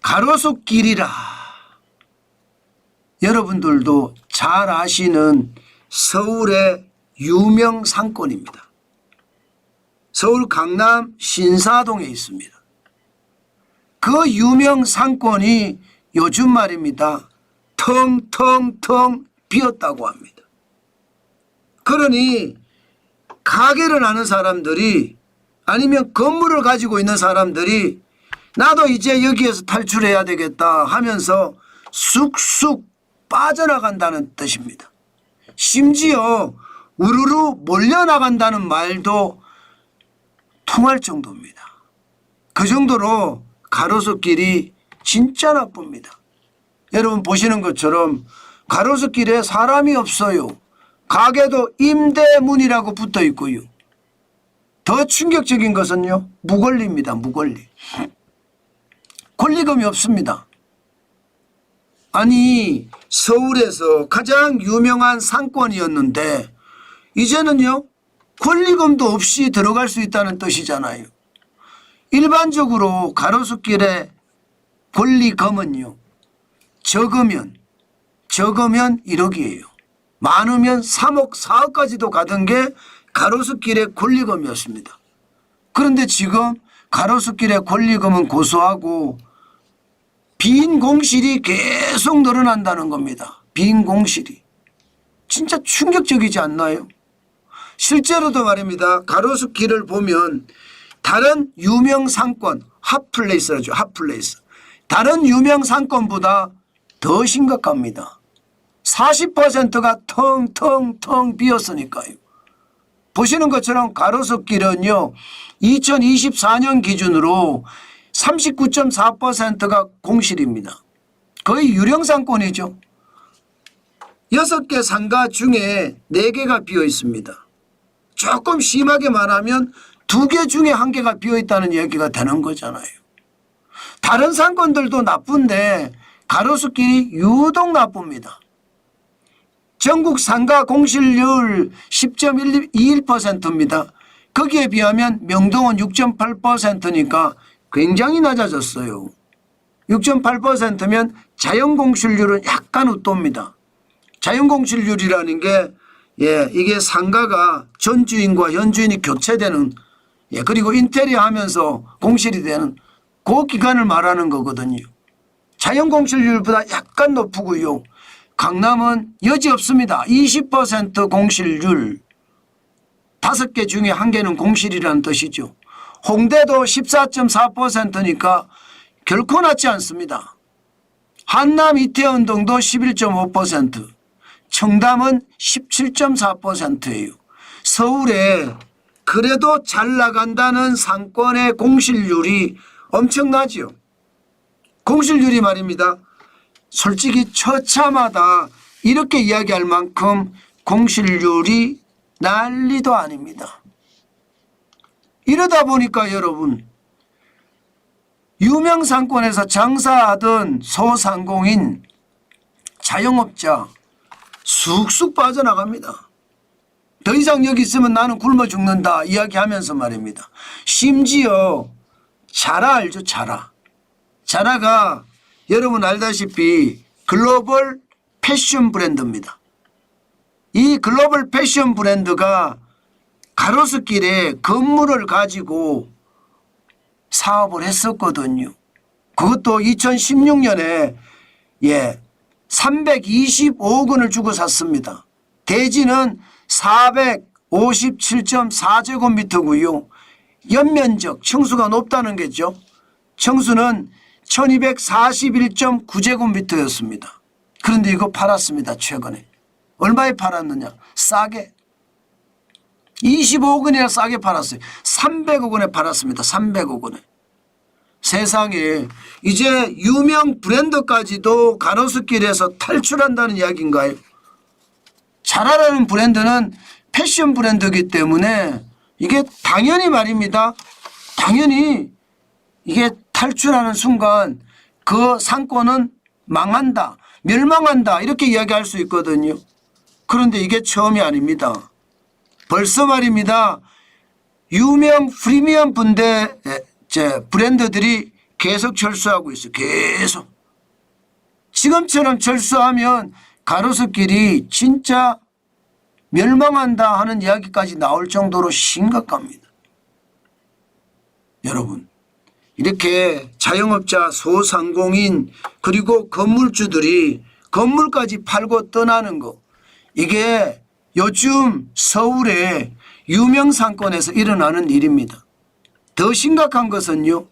가로수길이라 여러분들도 잘 아시는 서울의 유명 상권입니다. 서울 강남 신사동에 있습니다. 그 유명 상권이 요즘 말입니다. 텅텅텅 비었다고 합니다. 그러니 가게를 하는 사람들이 아니면 건물을 가지고 있는 사람들이 나도 이제 여기에서 탈출해야 되겠다 하면서 쑥쑥 빠져나간다는 뜻입니다. 심지어 우르르 몰려나간다는 말도 통할 정도입니다. 그 정도로 가로수길이 진짜 나쁩니다. 여러분 보시는 것처럼 가로수길에 사람이 없어요. 가게도 임대문이라고 붙어 있고요. 더 충격적인 것은요, 무권리입니다. 무권리. 권리금이 없습니다. 아니 서울에서 가장 유명한 상권이었는데 이제는요 권리금도 없이 들어갈 수 있다는 뜻이잖아요. 일반적으로 가로수길의 권리금은요 적으면 1억이에요. 많으면 3억 4억까지도 가던 게 가로수길의 권리금이었습니다. 그런데 지금 가로수길의 권리금은 고소하고 빈 공실이 계속 늘어난다는 겁니다. 빈 공실이. 진짜 충격적이지 않나요? 실제로도 말입니다. 가로수길을 보면 다른 유명 상권, 핫플레이스라죠. 핫플레이스. 다른 유명 상권보다 더 심각합니다. 40%가 텅텅텅 비었으니까요. 보시는 것처럼 가로수길은요 2024년 기준으로 39.4%가 공실입니다. 거의 유령상권이죠. 6개 상가 중에 4개가 비어 있습니다. 조금 심하게 말하면 2개 중에 1개가 비어 있다는 얘기가 되는 거잖아요. 다른 상권들도 나쁜데 가로수길이 유독 나쁩니다. 전국 상가 공실률 10.21%입니다. 거기에 비하면 명동은 6.8%니까 굉장히 낮아졌어요. 6.8%면 자연공실률은 약간 웃돕니다. 자연공실률이라는 게 이게 상가가 전 주인과 현 주인이 교체되는 그리고 인테리어 하면서 공실이 되는 그 기간을 말하는 거거든요. 자연공실률보다 약간 높고요. 강남은 여지없습니다. 20% 공실률. 5개 중에 1개는 공실이라는 뜻이죠. 홍대도 14.4%니까 결코 낮지 않습니다. 한남 이태원동도 11.5%, 청담은 17.4%예요. 서울에 그래도 잘 나간다는 상권의 공실률이 엄청나죠. 공실률이 말입니다. 솔직히 처차마다 이렇게 이야기할 만큼 공실률이 난리도 아닙니다. 이러다 보니까 여러분 유명 상권에서 장사하던 소상공인 자영업자 쑥쑥 빠져나갑니다. 더 이상 여기 있으면 나는 굶어 죽는다 이야기하면서 말입니다. 심지어 자라 알죠? 자라. 자라가 여러분 알다시피 글로벌 패션 브랜드입니다. 이 글로벌 패션 브랜드가 가로수길에 건물을 가지고 사업을 했었거든요. 그것도 2016년에 325억 원을 주고 샀습니다. 대지는 457.4제곱미터고요. 연면적 청수가 높다는 거죠. 청수는 1241.9제곱미터였습니다. 그런데 이거 팔았습니다. 최근에. 얼마에 팔았느냐? 싸게. 25억 원이나 싸게 팔았어요. 300억 원에 팔았습니다. 300억 원에. 세상에 이제 유명 브랜드까지도 가로수길에서 탈출한다는 이야기인가요? 자라라는 브랜드는 패션 브랜드이기 때문에 이게 당연히 말입니다. 당연히 이게 탈출하는 순간 그 상권은 망한다, 멸망한다 이렇게 이야기할 수 있거든요. 그런데 이게 처음이 아닙니다. 벌써 말입니다. 유명 프리미엄 브랜드들이 계속 철수하고 있어요. 계속. 지금처럼 철수하면 가로수길이 진짜 멸망한다 하는 이야기까지 나올 정도로 심각합니다. 여러분, 이렇게 자영업자, 소상공인 그리고 건물주들이 건물까지 팔고 떠나는 거, 이게 요즘 서울의 유명 상권에서 일어나는 일입니다. 더 심각한 것은요,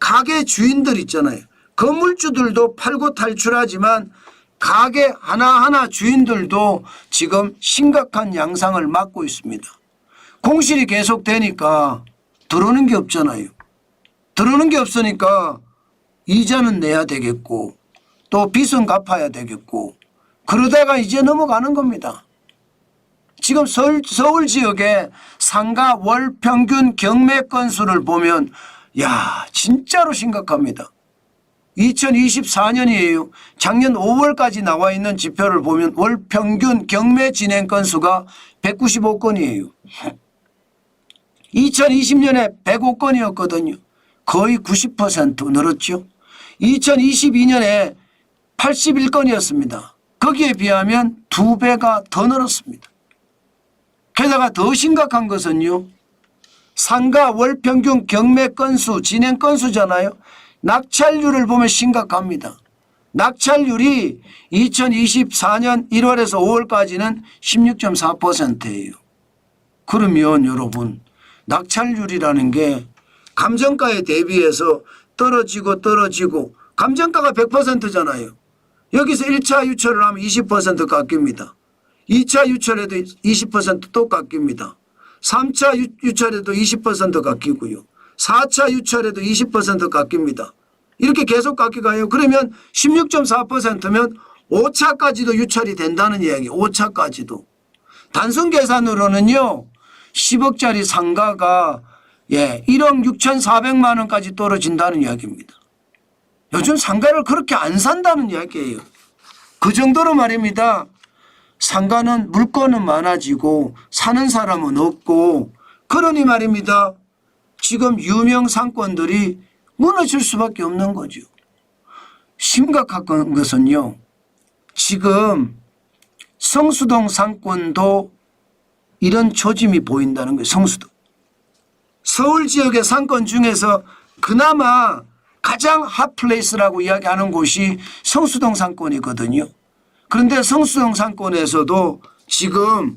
가게 주인들 있잖아요. 건물주들도 팔고 탈출하지만 가게 하나하나 주인들도 지금 심각한 양상을 맞고 있습니다. 공실이 계속되니까 들어오는 게 없잖아요. 들어오는 게 없으니까 이자는 내야 되겠고 또 빚은 갚아야 되겠고 그러다가 이제 넘어가는 겁니다. 지금 서울 지역의 상가 월 평균 경매 건수를 보면 야, 진짜로 심각합니다. 2024년이에요. 작년 5월까지 나와 있는 지표를 보면 월 평균 경매 진행 건수가 195건이에요. 2020년에 105건이었거든요. 거의 90% 늘었죠. 2022년에 81건이었습니다. 거기에 비하면 2배가 더 늘었습니다. 게다가 더 심각한 것은요, 상가 월 평균 경매 건수, 진행 건수잖아요. 낙찰률을 보면 심각합니다. 낙찰률이 2024년 1월에서 5월까지는 16.4%예요. 그러면 여러분, 낙찰률이라는 게 감정가에 대비해서 떨어지고 감정가가 100%잖아요. 여기서 1차 유찰을 하면 20% 깎입니다. 2차 유찰에도 20% 깎입니다. 3차 유찰에도 20% 깎이고요. 4차 유찰에도 20% 깎입니다. 이렇게 계속 깎여가요. 그러면 16.4%면 5차까지도 유찰이 된다는 이야기. 5차까지도. 단순 계산으로는요, 10억짜리 상가가 1억 6,400만 원까지 떨어진다는 이야기입니다. 요즘 상가를 그렇게 안 산다는 이야기예요. 그 정도로 말입니다. 상가는 물건은 많아지고 사는 사람은 없고, 그러니 말입니다. 지금 유명 상권들이 무너질 수밖에 없는 거죠. 심각한 것은요, 지금 성수동 상권도 이런 조짐이 보인다는 거예요. 성수동. 서울 지역의 상권 중에서 그나마 가장 핫플레이스라고 이야기하는 곳이 성수동 상권이거든요. 그런데 성수동 상권에서도 지금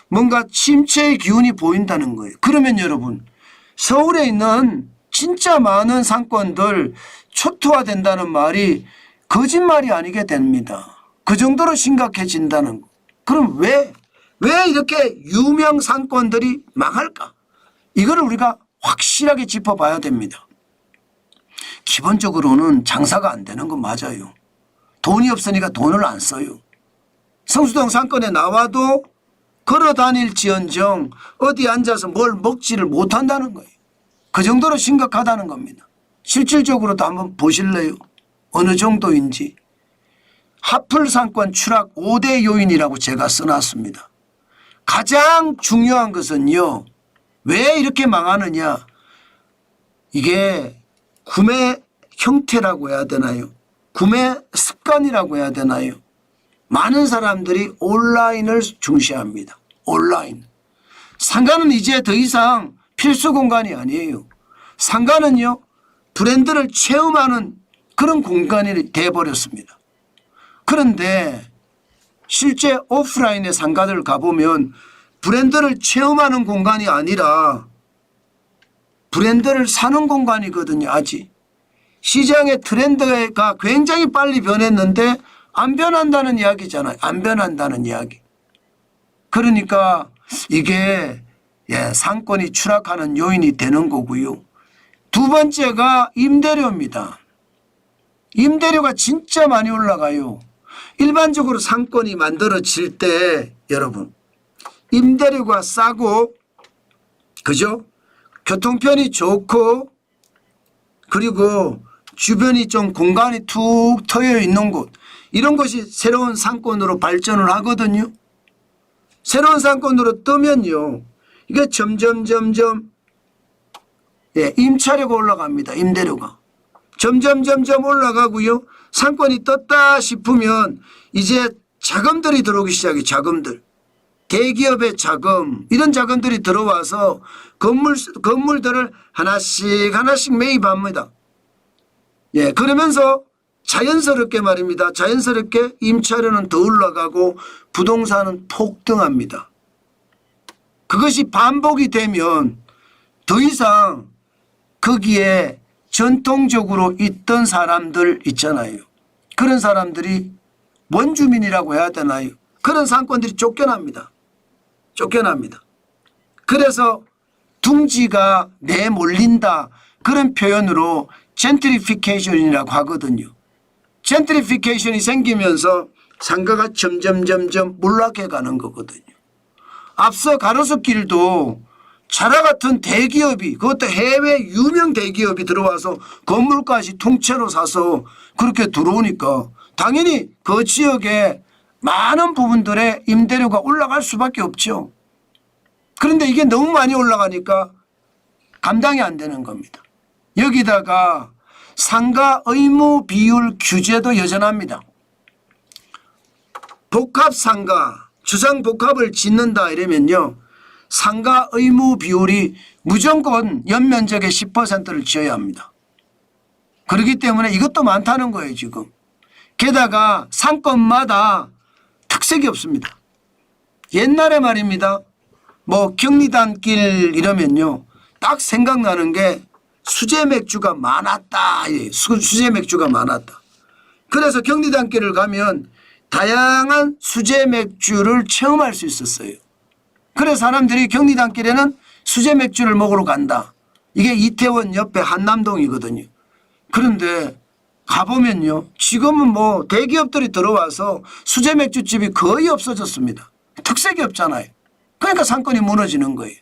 뭔가 침체의 기운이 보인다는 거예요. 그러면 여러분, 서울에 있는 진짜 많은 상권들 초토화된다는 말이 거짓말이 아니게 됩니다. 그 정도로 심각해진다는 거. 그럼 왜 이렇게 유명 상권들이 망할까? 이거를 우리가 확실하게 짚어봐야 됩니다. 기본적으로는 장사가 안 되는 건 맞아요. 돈이 없으니까 돈을 안 써요. 성수동 상권에 나와도 걸어 다닐지언정 어디 앉아서 뭘 먹지를 못한다는 거예요. 그 정도로 심각하다는 겁니다. 실질적으로도 한번 보실래요? 어느 정도인지. 핫플 상권 추락 5대 요인이라고 제가 써놨습니다. 가장 중요한 것은요, 왜 이렇게 망하느냐. 이게 구매 형태라고 해야 되나요? 구매 습관이라고 해야 되나요? 많은 사람들이 온라인을 중시합니다. 온라인. 상가는 이제 더 이상 필수 공간이 아니에요. 상가는요, 브랜드를 체험하는 그런 공간이 되어버렸습니다. 그런데 실제 오프라인의 상가들 가보면 브랜드를 체험하는 공간이 아니라 브랜드를 사는 공간이거든요. 아직. 시장의 트렌드가 굉장히 빨리 변했는데 안 변한다는 이야기잖아요. 안 변한다는 이야기. 그러니까 이게 상권이 추락하는 요인이 되는 거고요. 두 번째가 임대료입니다. 임대료가 진짜 많이 올라가요. 일반적으로 상권이 만들어질 때 여러분, 임대료가 싸고, 그죠? 교통편이 좋고, 그리고 주변이 좀 공간이 툭 트여 있는 곳, 이런 것이 새로운 상권으로 발전을 하거든요. 새로운 상권으로 뜨면요, 이게 점점 예, 임차료가 올라갑니다. 임대료가. 점점 올라가고요. 상권이 떴다 싶으면 이제 자금들이 들어오기 시작해. 자금들. 대기업의 자금 이런 자금들이 들어와서 건물들을 하나씩 매입합니다. 예, 그러면서 자연스럽게 말입니다. 자연스럽게 임차료는 더 올라가고 부동산은 폭등합니다. 그것이 반복이 되면 더 이상 거기에 전통적으로 있던 사람들 있잖아요. 그런 사람들이 원주민이라고 해야 되나요? 그런 상권들이 쫓겨납니다. 그래서 둥지가 내몰린다 그런 표현으로 젠트리피케이션이라고 하거든요. 젠트리피케이션이 생기면서 상가가 점점 몰락해 가는 거거든요. 앞서 가로수길도 자라 같은 대기업이 그것도 해외 유명 대기업이 들어와서 건물까지 통째로 사서 그렇게 들어오니까 당연히 그 지역에 많은 부분들의 임대료가 올라갈 수밖에 없죠. 그런데 이게 너무 많이 올라가니까 감당이 안 되는 겁니다. 여기다가 상가 의무 비율 규제도 여전합니다. 복합상가, 주상복합을 짓는다 이러면요. 상가 의무 비율이 무조건 연면적의 10%를 지어야 합니다. 그렇기 때문에 이것도 많다는 거예요 지금. 게다가 상권마다 특색이 없습니다. 옛날에 말입니다. 뭐 경리단길 이러면요. 딱 생각나는 게 수제 맥주가 많았다. 수제 맥주가 많았다. 그래서 경리단길을 가면 다양한 수제 맥주를 체험할 수 있었어요. 그래서 사람들이 경리단길에는 수제 맥주를 먹으러 간다. 이게 이태원 옆에 한남동이거든요. 그런데 가보면요. 지금은 뭐 대기업들이 들어와서 수제 맥주집이 거의 없어졌습니다. 특색이 없잖아요. 그러니까 상권이 무너지는 거예요.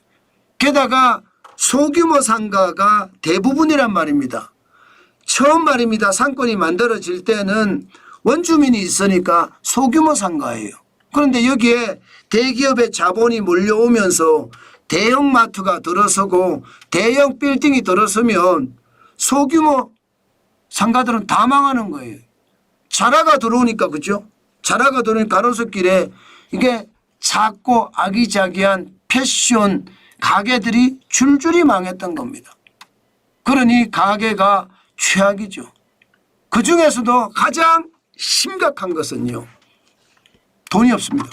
게다가 소규모 상가가 대부분이란 말입니다. 처음 말입니다. 상권이 만들어질 때는 원주민이 있으니까 소규모 상가예요. 그런데 여기에 대기업의 자본이 몰려오면서 대형 마트가 들어서고 대형 빌딩이 들어서면 소규모 상가들은 다 망하는 거예요. 자라가 들어오니까 그죠? 자라가 들어오니까 가로수길에 이게 작고 아기자기한 패션 가게들이 줄줄이 망했던 겁니다. 그러니 가게가 최악이죠. 그중에서도 가장 심각한 것은요. 돈이 없습니다.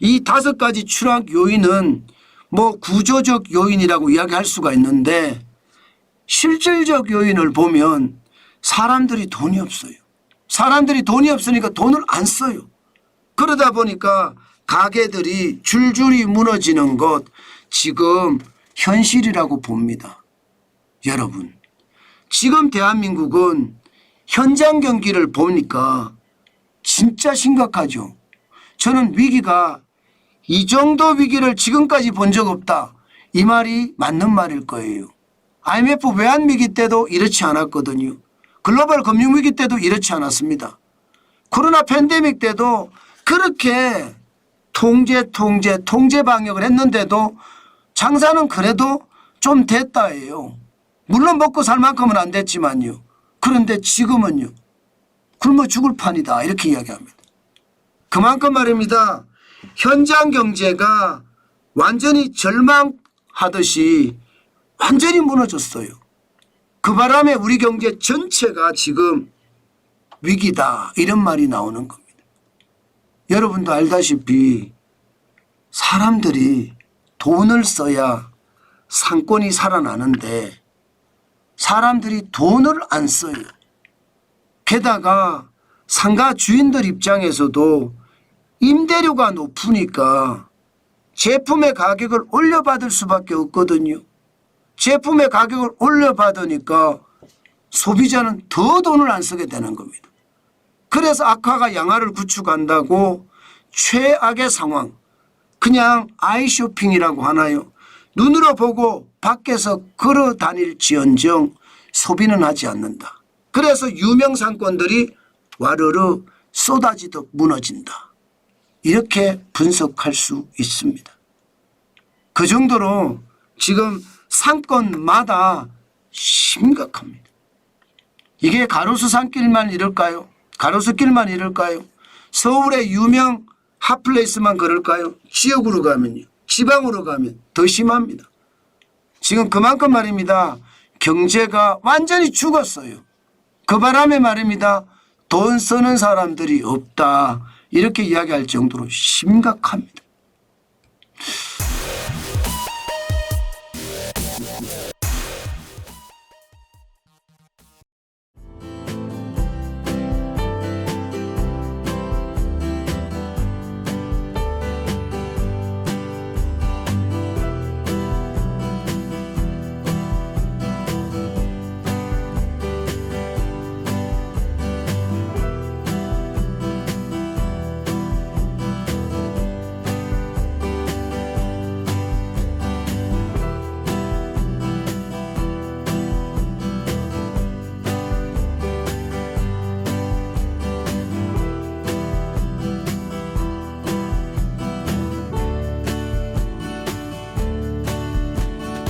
이 5가지 추락 요인은 뭐 구조적 요인이라고 이야기할 수가 있는데 실질적 요인을 보면 사람들이 돈이 없어요. 사람들이 돈이 없으니까 돈을 안 써요. 그러다 보니까 가게들이 줄줄이 무너지는 것 지금 현실이라고 봅니다. 여러분 지금 대한민국은 현장 경기를 보니까 진짜 심각하죠. 저는 위기가 이 정도 위기를 지금까지 본 적 없다. 이 말이 맞는 말일 거예요. IMF 외환위기 때도 이렇지 않았거든요. 글로벌 금융위기 때도 이렇지 않았습니다. 코로나 팬데믹 때도 그렇게 통제 방역을 했는데도 장사는 그래도 좀 됐다예요. 물론 먹고 살 만큼은 안 됐지만요. 그런데 지금은요. 굶어 죽을 판이다 이렇게 이야기합니다. 그만큼 말입니다. 현장 경제가 완전히 절망하듯이 완전히 무너졌어요. 그 바람에 우리 경제 전체가 지금 위기다 이런 말이 나오는 겁니다. 여러분도 알다시피 사람들이 돈을 써야 상권이 살아나는데 사람들이 돈을 안 써요. 게다가 상가 주인들 입장에서도 임대료가 높으니까 제품의 가격을 올려받을 수밖에 없거든요. 제품의 가격을 올려받으니까 소비자는 더 돈을 안 쓰게 되는 겁니다. 그래서 악화가 양화를 구축한다고 최악의 상황, 그냥 아이쇼핑이라고 하나요? 눈으로 보고 밖에서 걸어 다닐지언정 소비는 하지 않는다. 그래서 유명 상권들이 와르르 쏟아지듯 무너진다. 이렇게 분석할 수 있습니다. 그 정도로 지금 상권마다 심각합니다. 이게 가로수 산길만 이럴까요? 가로수길만 이럴까요? 서울의 유명 핫플레이스만 그럴까요? 지역으로 가면요. 지방으로 가면 더 심합니다. 지금 그만큼 말입니다. 경제가 완전히 죽었어요. 그 바람에 말입니다. 돈 쓰는 사람들이 없다. 이렇게 이야기할 정도로 심각합니다.